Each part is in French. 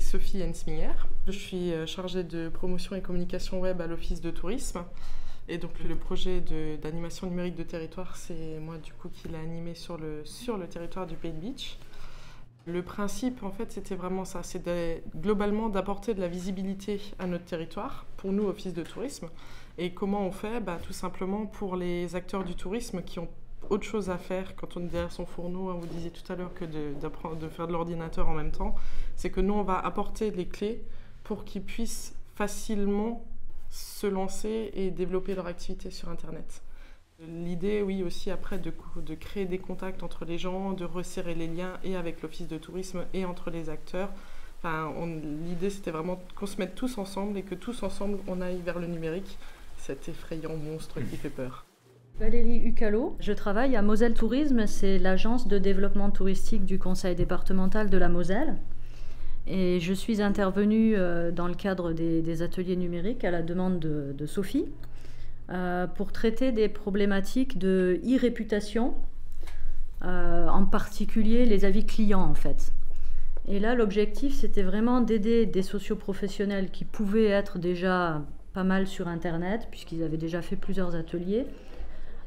Sophie Hensminger. Je suis chargée de promotion et communication web à l'Office de tourisme. Et donc le projet d'animation numérique de territoire, c'est moi du coup qui l'ai animé sur le territoire du Pays de Bitche. Le principe, en fait, c'était vraiment ça, c'est globalement d'apporter de la visibilité à notre territoire, pour nous, Office de tourisme. Et comment on fait? Tout simplement pour les acteurs du tourisme qui ont autre chose à faire quand on est derrière son fourneau, vous disiez tout à l'heure que de faire de l'ordinateur en même temps, c'est que nous, on va apporter les clés pour qu'ils puissent facilement se lancer et développer leur activité sur Internet. L'idée, oui, aussi après de créer des contacts entre les gens, de resserrer les liens et avec l'Office de tourisme et entre les acteurs. L'idée, c'était vraiment qu'on se mette tous ensemble et que tous ensemble, on aille vers le numérique, cet effrayant monstre qui fait peur. Valérie Hucalot, je travaille à Moselle Tourisme, c'est l'agence de développement touristique du conseil départemental de la Moselle. Et je suis intervenue dans le cadre des ateliers numériques à la demande de Sophie pour traiter des problématiques de e-réputation, en particulier les avis clients en fait. Et là, l'objectif, c'était vraiment d'aider des socioprofessionnels qui pouvaient être déjà pas mal sur Internet, puisqu'ils avaient déjà fait plusieurs ateliers,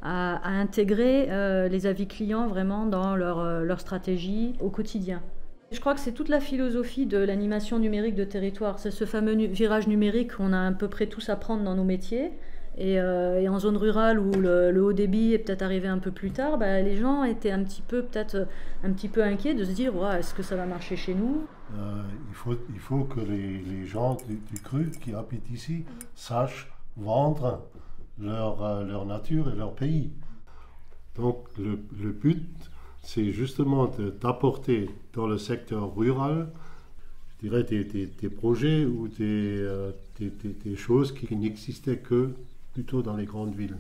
à intégrer les avis clients vraiment dans leur stratégie au quotidien. Je crois que c'est toute la philosophie de l'animation numérique de territoire. C'est ce fameux virage numérique qu'on a à peu près tous à prendre dans nos métiers. Et en zone rurale où le haut débit est peut-être arrivé un peu plus tard, les gens étaient peut-être un petit peu inquiets de se dire ouais, est-ce que ça va marcher chez nous? Il faut que les gens du cru qui habitent ici sachent vendre leur nature et leur pays. Donc le but, c'est justement d'apporter dans le secteur rural, je dirais, des projets ou des choses qui n'existaient que plutôt dans les grandes villes.